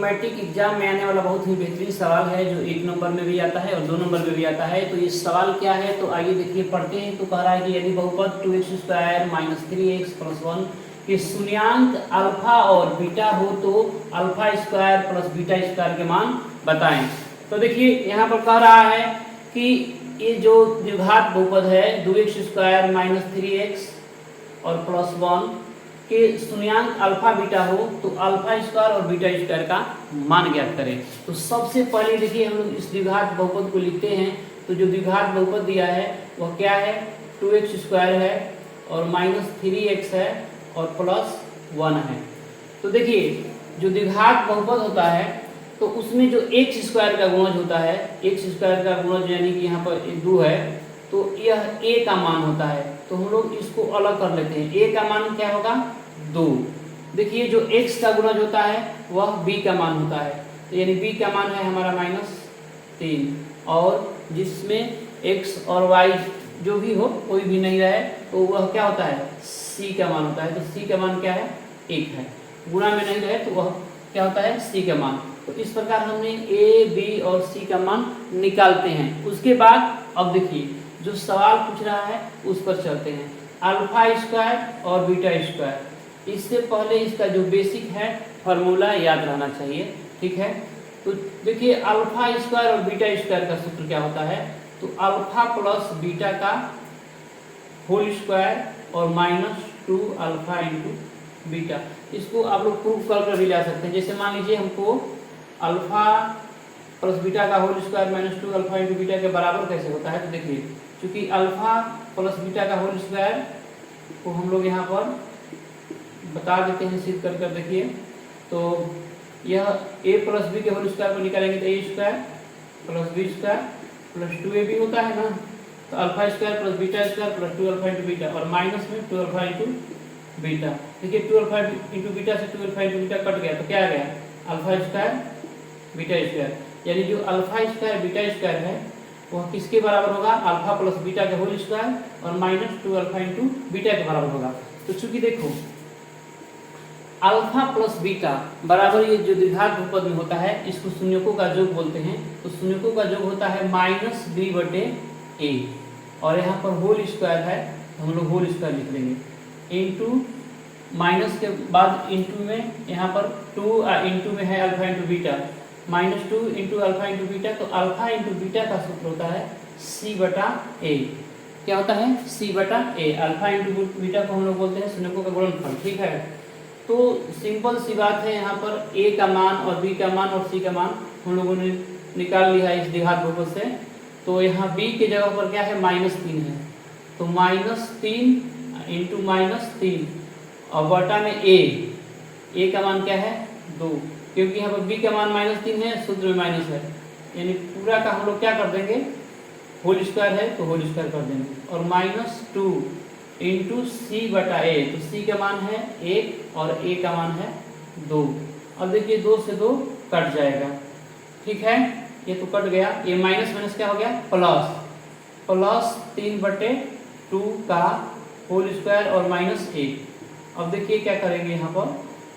Matric exam में आने वाला बहुत ही बेहतरीन सवाल है जो 1 नंबर में भी आता है और 2 नंबर में भी आता है। तो ये सवाल क्या है तो आइए देखिए पढ़ते हैं। तो कह रहा है कि यदि बहुपद 2x² - 3x + 1 के शून्यांक अल्फा और बीटा हो तो α² + β² के मान बताएं। तो देखिए यहाँ पर कह रहा है कि ये जो द्विघात बहुपद है 2x² - 3x और +1 के शून्यांक अल्फा बीटा हो तो α² और β² का मान ज्ञात करें। तो सबसे पहले देखिए हम लोग इस द्विघात बहुपद को लिखते हैं। तो जो द्विघात बहुपद दिया है वह क्या है, 2x² है और -3x है और +1 है। तो देखिए जो द्विघात बहुपद होता है तो उसमें जो x² का गुणज होता है, x² का गुणज यानी कि यहाँ पर 2 है, तो यह a का मान होता है। तो हम लोग इसको अलग कर लेते हैं। a का मान क्या होगा, 2। देखिए जो x का गुणज होता है वह b का मान होता है, तो यानी b का मान है हमारा -3 और जिसमें x और y जो भी हो कोई भी नहीं रहे तो वह क्या होता है, c का मान होता है। तो c का मान क्या है, 1 है। गुणा में नहीं रहे तो वह क्या होता है, c का मान। तो इस प्रकार हमने a, b और c का मान निकालते हैं। उसके बाद अब देखिए जो सवाल पूछ रहा है उस पर चलते हैं। α² और β², इससे पहले इसका जो बेसिक है फार्मूला याद रहना चाहिए, ठीक है। तो देखिए α² और β² का सूत्र क्या होता है, तो अल्फा प्लस बीटा का होल स्क्वायर और -2α × बीटा। इसको आप लोग प्रूफ कर भी ला सकते हैं। जैसे मान लीजिए हमको अल्फा प्लस बीटा का होल स्क्वायर -2α × बीटा के बराबर कैसे होता है, तो देखिए क्योंकि अल्फा प्लस बीटा का होल स्क्वायर को हम लोग यहाँ पर बता देते हैं सिद्ध कर देखिए। तो यह a + b के होल स्क्वायर को निकालेंगे तो a² + b² + 2ab होता है ना। तो α² + β² + 2α × बीटा और माइनस में 2α × बीटा। देखिए 2α × बीटा से 2α × बीटा कट गया तो क्या आ गया, α² β²। यानी जो α² β² है वह किसके बराबर होगा, अल्फा प्लस बीटा के होल स्क्वायर और -2α × बीटा के बराबर होगा। तो चूंकि देखो अल्फा प्लस बीटा बराबर ये जो द्विघात बहुपद में होता है इसको शून्यकों का योग बोलते हैं। तो शून्यकों का योग होता है -b/a और यहाँ पर होल स्क्वायर है तो हम लोग होल स्क्वायर लिख देंगे इनटू माइनस के बाद इनटू में यहाँ पर 2 इनटू में है अल्फा × बीटा -2 × अल्फा × बीटा। तो अल्फा × बीटा का सूत्र होता है c/a। क्या होता है, c/a। अल्फा × बीटा को हम लोग बोलते हैं शून्यकों का गुणनफल, ठीक है। तो सिंपल सी बात है, यहाँ पर a का मान और b का मान और c का मान हम लोगों ने निकाल लिया है इस द्विघात बहुपद से। तो यहाँ b की जगह पर क्या है, -3 है। तो -3 × -3 और बटा में a का मान क्या है, 2। क्योंकि यहाँ पर b का मान -3 है, सूत्र में माइनस है, यानी पूरा का हम लोग क्या कर देंगे, होल स्क्वायर है तो होल स्क्वायर कर देंगे और -2 × c/a। तो c का मान है 1 और a का मान है 2। अब देखिए 2 से 2 कट जाएगा, ठीक है, ये तो कट गया। ये माइनस माइनस क्या हो गया, प्लस 3/2 का होल स्क्वायर और -1। अब देखिए क्या करेंगे, यहाँ पर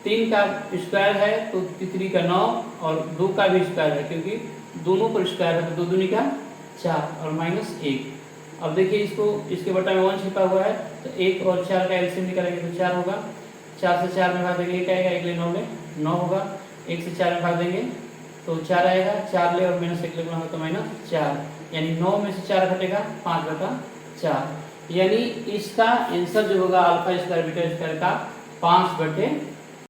3 का स्क्वायर है तो 3 का 9 और 2 का भी स्क्वायर है क्योंकि दोनों पर स्क्वायर है तो 2 दूनी का 4 और -1। अब देखिए इसको इसके बटा में 1 छिपा हुआ है तो 1 और 4 का एलसीएम निकालेंगे तो 4 होगा। 4 से 4 में भाग देंगे, क्या आएगा, 1 ले 9 में 9 होगा। 1 से 4 में भाग देंगे तो 4 आएगा, 4 ले और -1 ले गुणा हो तो -4, यानी 9 में से 4 घटेगा 5/4। यानी इसका आंसर जो होगा α² β² का 5/4